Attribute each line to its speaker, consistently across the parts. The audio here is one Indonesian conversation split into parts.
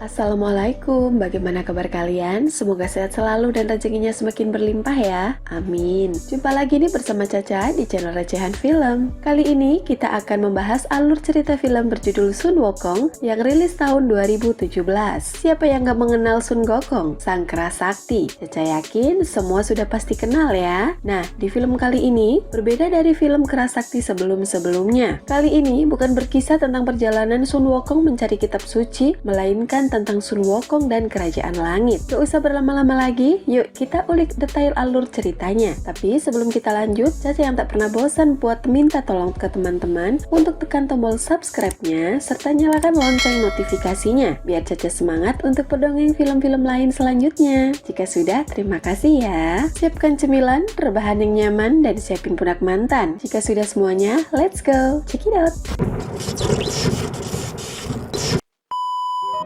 Speaker 1: Assalamualaikum, bagaimana kabar kalian? Semoga sehat selalu dan rezekinya semakin berlimpah ya. Amin. Jumpa lagi nih bersama Caca di channel Recehan Film. Kali ini kita akan membahas alur cerita film berjudul Sun Wokong yang rilis tahun 2017. Siapa yang gak mengenal Sun Gokong, sang kera sakti? Caca yakin semua sudah pasti kenal ya. Nah, di film kali ini berbeda dari film kera sakti sebelum-sebelumnya. Kali ini bukan berkisah tentang perjalanan Sun Wokong mencari kitab suci, melainkan tentang Sun Wokong dan Kerajaan Langit. Gak usah berlama-lama lagi, yuk kita ulik detail alur ceritanya. Tapi sebelum kita lanjut, Caca yang tak pernah bosan buat minta tolong ke teman-teman untuk tekan tombol subscribe-nya serta nyalakan lonceng notifikasinya biar Caca semangat untuk pendongeng film-film lain selanjutnya. Jika sudah, terima kasih ya. Siapkan cemilan, rebahan yang nyaman, dan siapin pundak mantan. Jika sudah semuanya, let's go. Check it out.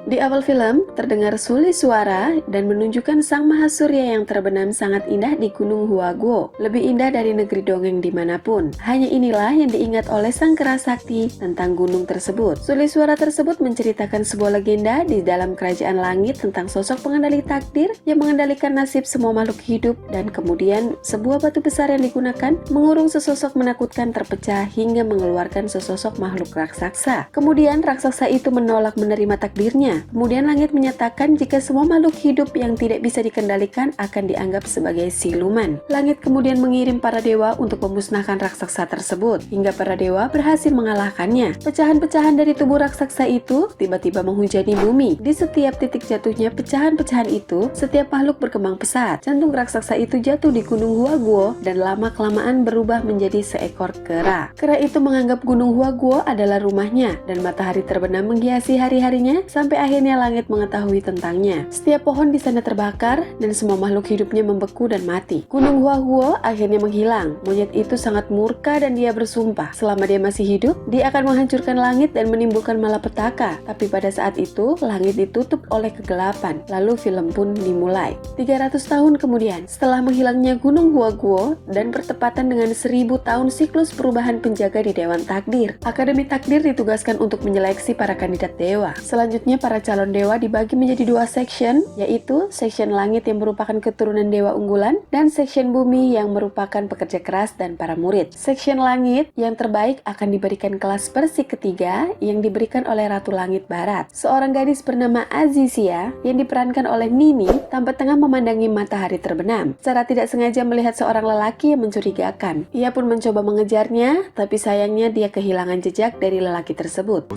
Speaker 1: Di awal film, terdengar suli suara dan menunjukkan sang Mahasurya yang terbenam sangat indah di Gunung Huaguo. Lebih indah dari negeri dongeng dimanapun. Hanya inilah yang diingat oleh sang kera sakti tentang gunung tersebut. Suli suara tersebut menceritakan sebuah legenda di dalam Kerajaan Langit tentang sosok pengendali takdir yang mengendalikan nasib semua makhluk hidup, dan kemudian sebuah batu besar yang digunakan mengurung sesosok menakutkan terpecah hingga mengeluarkan sesosok makhluk raksasa. Kemudian raksasa itu menolak menerima takdirnya. Kemudian langit menyatakan jika semua makhluk hidup yang tidak bisa dikendalikan akan dianggap sebagai siluman. Langit kemudian mengirim para dewa untuk memusnahkan raksasa tersebut, hingga para dewa berhasil mengalahkannya. Pecahan-pecahan dari tubuh raksasa itu tiba-tiba menghujani bumi. Di setiap titik jatuhnya pecahan-pecahan itu, setiap makhluk berkembang pesat. Jantung raksasa itu jatuh di Gunung Huaguo dan lama-kelamaan berubah menjadi seekor kera. Kera itu menganggap Gunung Huaguo adalah rumahnya, dan matahari terbenam menghiasi hari-harinya sampai akhirnya langit mengetahui tentangnya. Setiap pohon di sana terbakar dan semua makhluk hidupnya membeku dan mati. Gunung Huaguo akhirnya menghilang. Monyet itu sangat murka dan dia bersumpah selama dia masih hidup, dia akan menghancurkan langit dan menimbulkan malapetaka. Tapi pada saat itu, langit ditutup oleh kegelapan. Lalu film pun dimulai. 300 tahun kemudian, setelah menghilangnya Gunung Huaguo dan bertepatan dengan 1000 tahun siklus perubahan penjaga di Dewan Takdir, Akademi Takdir ditugaskan untuk menyeleksi para kandidat dewa. Selanjutnya, para calon dewa dibagi menjadi dua section, yaitu section langit yang merupakan keturunan dewa unggulan dan section bumi yang merupakan pekerja keras dan para murid. Section langit yang terbaik akan diberikan kelas Persik ketiga yang diberikan oleh Ratu Langit Barat. Seorang gadis bernama Azizia yang diperankan oleh Nini tampak tengah memandangi matahari terbenam. Secara tidak sengaja melihat seorang lelaki yang mencurigakan. Ia pun mencoba mengejarnya, tapi sayangnya dia kehilangan jejak dari lelaki tersebut.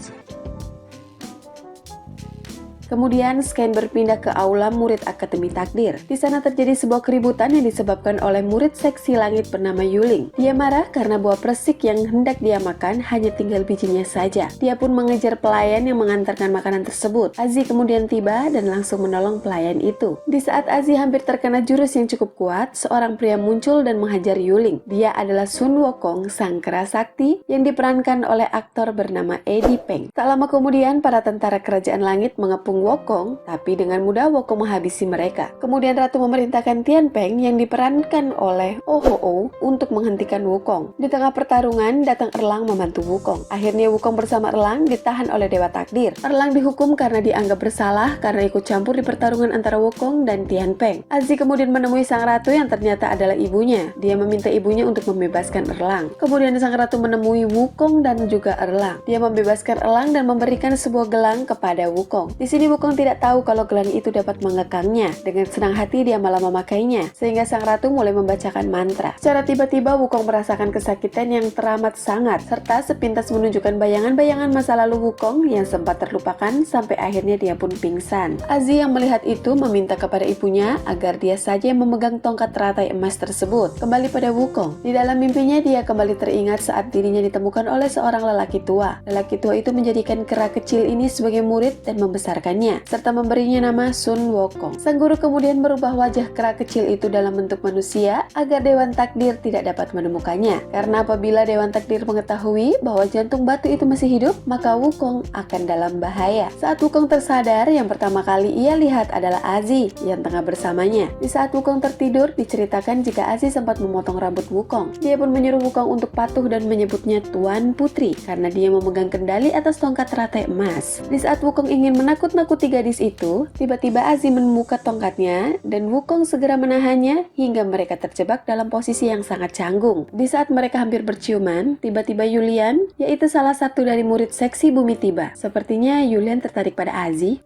Speaker 1: Kemudian Scan berpindah ke aula murid Akademi Takdir. Di sana terjadi sebuah keributan yang disebabkan oleh murid seksi langit bernama Yuling. Dia marah karena buah persik yang hendak dia makan hanya tinggal bijinya saja. Dia pun mengejar pelayan yang mengantarkan makanan tersebut. Azi kemudian tiba dan langsung menolong pelayan itu. Di saat Azi hampir terkena jurus yang cukup kuat, seorang pria muncul dan menghajar Yuling. Dia adalah Sun Wokong, sang kera sakti yang diperankan oleh aktor bernama Eddie Peng. Tak lama kemudian, para tentara kerajaan langit mengepung Wokong, tapi dengan mudah Wokong menghabisi mereka. Kemudian Ratu memerintahkan Tian Peng yang diperankan oleh Oh Ho Oh untuk menghentikan Wukong. Di tengah pertarungan, datang Erlang membantu Wukong. Akhirnya Wukong bersama Erlang ditahan oleh Dewa Takdir. Erlang dihukum karena dianggap bersalah karena ikut campur di pertarungan antara Wukong dan Tian Peng. Azi kemudian menemui sang ratu yang ternyata adalah ibunya. Dia meminta ibunya untuk membebaskan Erlang. Kemudian sang ratu menemui Wukong dan juga Erlang. Dia membebaskan Erlang dan memberikan sebuah gelang kepada Wukong. Di sini Wukong tidak tahu kalau gelang itu dapat mengekangnya. Dengan senang hati dia malah memakainya, sehingga sang ratu mulai membacakan mantra. Secara tiba-tiba Wukong merasakan kesakitan yang teramat sangat, serta sepintas menunjukkan bayangan-bayangan masa lalu Wukong yang sempat terlupakan sampai akhirnya dia pun pingsan. Azi yang melihat itu meminta kepada ibunya agar dia saja yang memegang tongkat teratai emas tersebut. Kembali pada Wukong, di dalam mimpinya dia kembali teringat saat dirinya ditemukan oleh seorang lelaki tua. Lelaki tua itu menjadikan kera kecil ini sebagai murid dan membesarkannya, serta memberinya nama Sun Wokong. Sang guru kemudian merubah wajah kera kecil itu dalam bentuk manusia agar Dewan Takdir tidak dapat menemukannya. Karena apabila Dewan Takdir mengetahui bahwa jantung batu itu masih hidup, maka Wukong akan dalam bahaya. Saat Wukong tersadar, yang pertama kali ia lihat adalah Azi yang tengah bersamanya. Di saat Wukong tertidur, diceritakan jika Azi sempat memotong rambut Wukong. Dia pun menyuruh Wukong untuk patuh dan menyebutnya Tuan Putri karena dia memegang kendali atas tongkat teratai emas. Di saat Wukong ingin menakut-nakuti menakuti gadis itu, tiba-tiba Azi membuka tongkatnya dan Wukong segera menahannya hingga mereka terjebak dalam posisi yang sangat canggung. Di saat mereka hampir berciuman, tiba-tiba Yulian, yaitu salah satu dari murid seksi bumi tiba. Sepertinya Yulian tertarik pada Azi.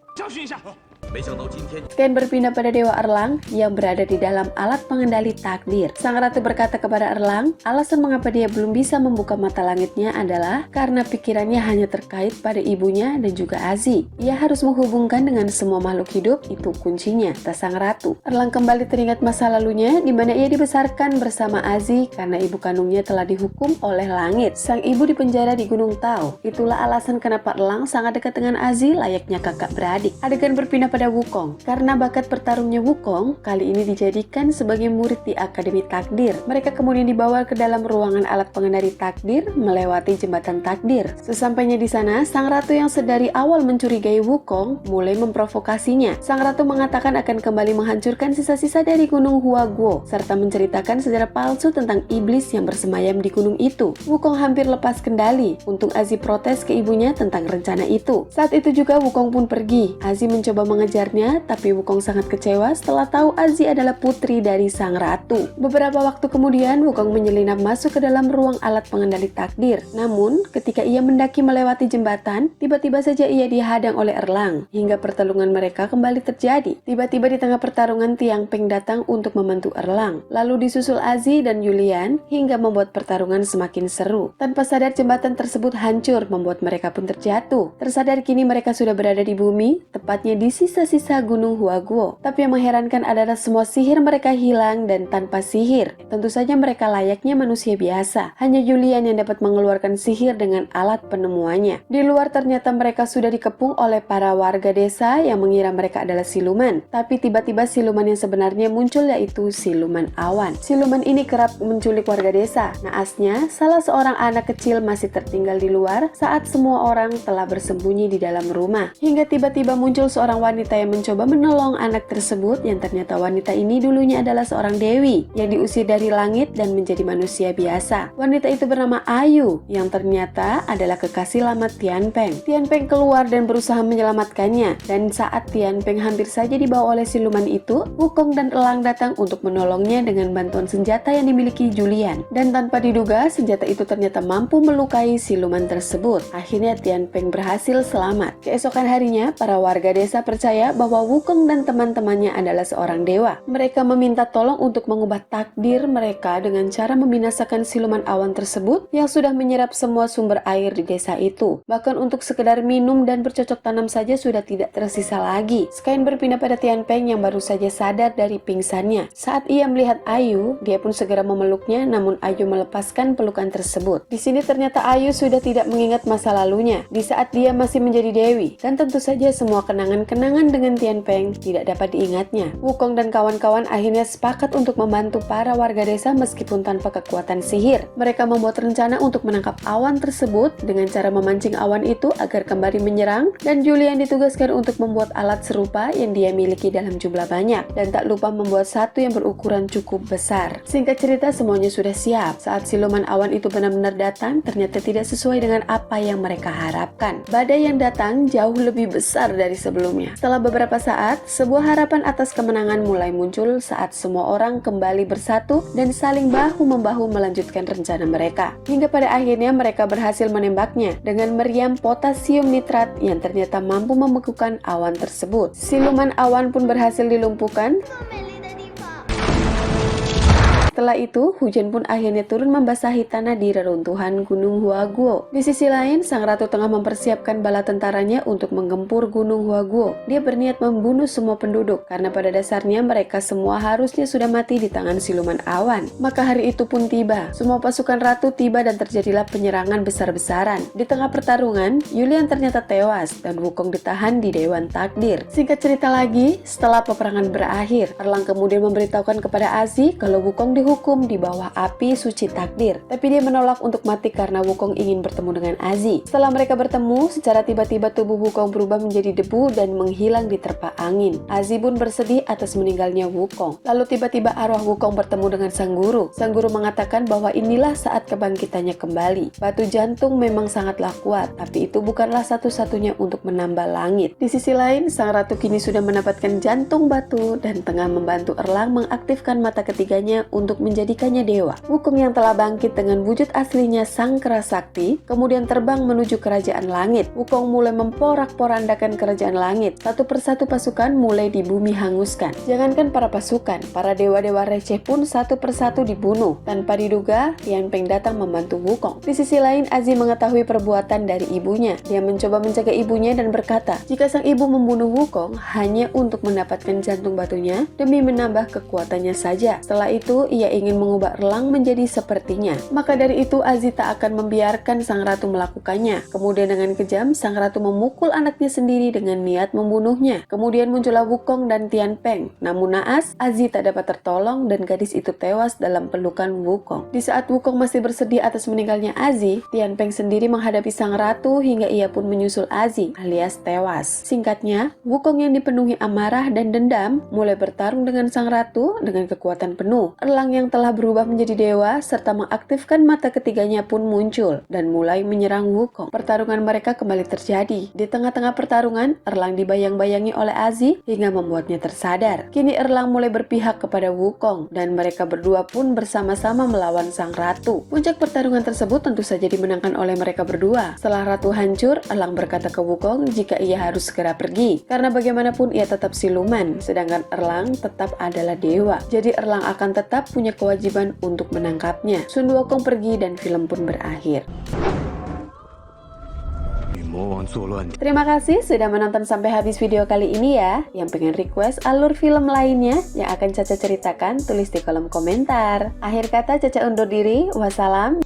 Speaker 1: Ken berpindah pada Dewa Erlang yang berada di dalam alat pengendali takdir. Sang ratu berkata kepada Erlang, alasan mengapa dia belum bisa membuka mata langitnya adalah karena pikirannya hanya terkait pada ibunya dan juga Azi. Ia harus menghubungkan dengan semua makhluk hidup, itu kuncinya, kata sang ratu. Erlang kembali teringat masa lalunya di mana ia dibesarkan bersama Azi karena ibu kandungnya telah dihukum oleh langit. Sang ibu dipenjara di Gunung Tao. Itulah alasan kenapa Erlang sangat dekat dengan Azi layaknya kakak beradik. Adegan berpindah pada Wukong. Karena bakat bertarungnya Wukong, kali ini dijadikan sebagai murid di Akademi Takdir. Mereka kemudian dibawa ke dalam ruangan alat pengendali takdir, melewati jembatan takdir. Sesampainya di sana, sang ratu yang sedari awal mencurigai Wukong mulai memprovokasinya. Sang ratu mengatakan akan kembali menghancurkan sisa-sisa dari Gunung Huaguo, serta menceritakan sejarah palsu tentang iblis yang bersemayam di gunung itu. Wukong hampir lepas kendali. Untung Azi protes ke ibunya tentang rencana itu. Saat itu juga Wukong pun pergi. Azi mencoba mengejarnya, tapi Wukong sangat kecewa setelah tahu Azi adalah putri dari sang ratu. Beberapa waktu kemudian, Wukong menyelinap masuk ke dalam ruang alat pengendali takdir. Namun, ketika ia mendaki melewati jembatan, tiba-tiba saja ia dihadang oleh Erlang, hingga pertarungan mereka kembali terjadi. Tiba-tiba di tengah pertarungan, Tian Peng datang untuk membantu Erlang. Lalu disusul Azi dan Yulian, hingga membuat pertarungan semakin seru. Tanpa sadar, jembatan tersebut hancur, membuat mereka pun terjatuh. Tersadar kini mereka sudah berada di bumi, tepatnya di sisa-sisa Gunung Huaguo. Tapi yang mengherankan adalah semua sihir mereka hilang dan tanpa sihir. Tentu saja mereka layaknya manusia biasa. Hanya Yulian yang dapat mengeluarkan sihir dengan alat penemuannya. Di luar ternyata mereka sudah dikepung oleh para warga desa yang mengira mereka adalah siluman. Tapi tiba-tiba siluman yang sebenarnya muncul, yaitu siluman awan. Siluman ini kerap menculik warga desa. Naasnya, salah seorang anak kecil masih tertinggal di luar saat semua orang telah bersembunyi di dalam rumah. Hingga tiba-tiba muncul seorang wanita yang mencoba menolong anak tersebut, yang ternyata wanita ini dulunya adalah seorang dewi yang diusir dari langit dan menjadi manusia biasa. Wanita itu bernama Ayu, yang ternyata adalah kekasih lama Tian Peng. Tian Peng keluar dan berusaha menyelamatkannya, dan saat Tian Peng hampir saja dibawa oleh siluman itu, Wukong dan Elang datang untuk menolongnya dengan bantuan senjata yang dimiliki Julian. Dan tanpa diduga, senjata itu ternyata mampu melukai siluman tersebut. Akhirnya Tian Peng berhasil selamat. Keesokan harinya, para warga desa percaya bahwa Wukong dan teman-temannya adalah seorang dewa. Mereka meminta tolong untuk mengubah takdir mereka dengan cara membinasakan siluman awan tersebut yang sudah menyerap semua sumber air di desa itu. Bahkan untuk sekedar minum dan bercocok tanam saja sudah tidak tersisa lagi. Sekain berpindah pada Tian Peng yang baru saja sadar dari pingsannya. Saat ia melihat Ayu, dia pun segera memeluknya, namun Ayu melepaskan pelukan tersebut. Di sini ternyata Ayu sudah tidak mengingat masa lalunya di saat dia masih menjadi dewi, dan tentu saja semua kenangan-kenangan dengan Tian Peng tidak dapat diingatnya. Wukong dan kawan-kawan akhirnya sepakat untuk membantu para warga desa meskipun tanpa kekuatan sihir. Mereka membuat rencana untuk menangkap awan tersebut dengan cara memancing awan itu agar kembali menyerang, dan Julian ditugaskan untuk membuat alat serupa yang dia miliki dalam jumlah banyak, dan tak lupa membuat satu yang berukuran cukup besar. Singkat cerita, semuanya sudah siap. Saat siluman awan itu benar-benar datang, ternyata tidak sesuai dengan apa yang mereka harapkan. Badai yang datang jauh lebih besar dari sebelumnya. Setelah beberapa saat, sebuah harapan atas kemenangan mulai muncul saat semua orang kembali bersatu dan saling bahu-membahu melanjutkan rencana mereka. Hingga pada akhirnya mereka berhasil menembaknya dengan meriam potasium nitrat yang ternyata mampu membekukan awan tersebut. Siluman awan pun berhasil dilumpuhkan. Setelah itu, hujan pun akhirnya turun membasahi tanah di reruntuhan Gunung Huaguo. Di sisi lain, sang ratu tengah mempersiapkan bala tentaranya untuk menggempur Gunung Huaguo. Dia berniat membunuh semua penduduk, karena pada dasarnya mereka semua harusnya sudah mati di tangan siluman awan. Maka hari itu pun tiba. Semua pasukan ratu tiba dan terjadilah penyerangan besar-besaran. Di tengah pertarungan, Yulian ternyata tewas dan Wukong ditahan di Dewan Takdir. Singkat cerita lagi, setelah peperangan berakhir, Erlang kemudian memberitahukan kepada Azi kalau Wukong dihukum di bawah api suci takdir. Tapi dia menolak untuk mati karena Wukong ingin bertemu dengan Azi. Setelah mereka bertemu, secara tiba-tiba tubuh Wukong berubah menjadi debu dan menghilang diterpa angin. Azi pun bersedih atas meninggalnya Wukong. Lalu tiba-tiba arwah Wukong bertemu dengan sang guru. Sang guru mengatakan bahwa inilah saat kebangkitannya kembali. Batu jantung memang sangatlah kuat, tapi itu bukanlah satu-satunya untuk menambah langit. Di sisi lain, sang ratu kini sudah mendapatkan jantung batu dan tengah membantu Erlang mengaktifkan mata ketiganya untuk menjadikannya dewa. Wukong yang telah bangkit dengan wujud aslinya sang kera sakti, kemudian terbang menuju kerajaan langit. Wukong mulai memporak-porandakan kerajaan langit. Satu persatu pasukan mulai di bumi hanguskan. Jangankan para pasukan, para dewa-dewa receh pun satu persatu dibunuh. Tanpa diduga, Tian Peng datang membantu Wukong. Di sisi lain, Azi mengetahui perbuatan dari ibunya. Dia mencoba mencegah ibunya dan berkata, jika sang ibu membunuh Wukong hanya untuk mendapatkan jantung batunya demi menambah kekuatannya saja. Setelah itu, ia ingin mengubah Erlang menjadi sepertinya. Maka dari itu, Azi tak akan membiarkan sang ratu melakukannya. Kemudian dengan kejam, sang ratu memukul anaknya sendiri dengan niat membunuhnya. Kemudian muncullah Wukong dan Tian Peng. Namun naas, Azi tak dapat tertolong dan gadis itu tewas dalam pelukan Wukong. Di saat Wukong masih bersedih atas meninggalnya Azi, Tian Peng sendiri menghadapi sang ratu hingga ia pun menyusul Azi alias tewas. Singkatnya, Wukong yang dipenuhi amarah dan dendam mulai bertarung dengan sang ratu dengan kekuatan penuh. Erlang yang telah berubah menjadi dewa serta mengaktifkan mata ketiganya pun muncul dan mulai menyerang Wukong. Pertarungan mereka kembali terjadi. Di tengah-tengah pertarungan, Erlang dibayang-bayangi oleh Azi hingga membuatnya tersadar. Kini Erlang mulai berpihak kepada Wukong dan mereka berdua pun bersama-sama melawan sang ratu. Puncak pertarungan tersebut tentu saja dimenangkan oleh mereka berdua. Setelah ratu hancur, Erlang berkata ke Wukong jika ia harus segera pergi karena bagaimanapun ia tetap siluman, sedangkan Erlang tetap adalah dewa. Jadi Erlang akan tetap punya kewajiban untuk menangkapnya. Sun Wukong pergi dan film pun berakhir. Terima kasih sudah menonton sampai habis video kali ini ya. Yang pengen request alur film lainnya yang akan Caca ceritakan, tulis di kolom komentar. Akhir kata Caca undur diri. Wassalam.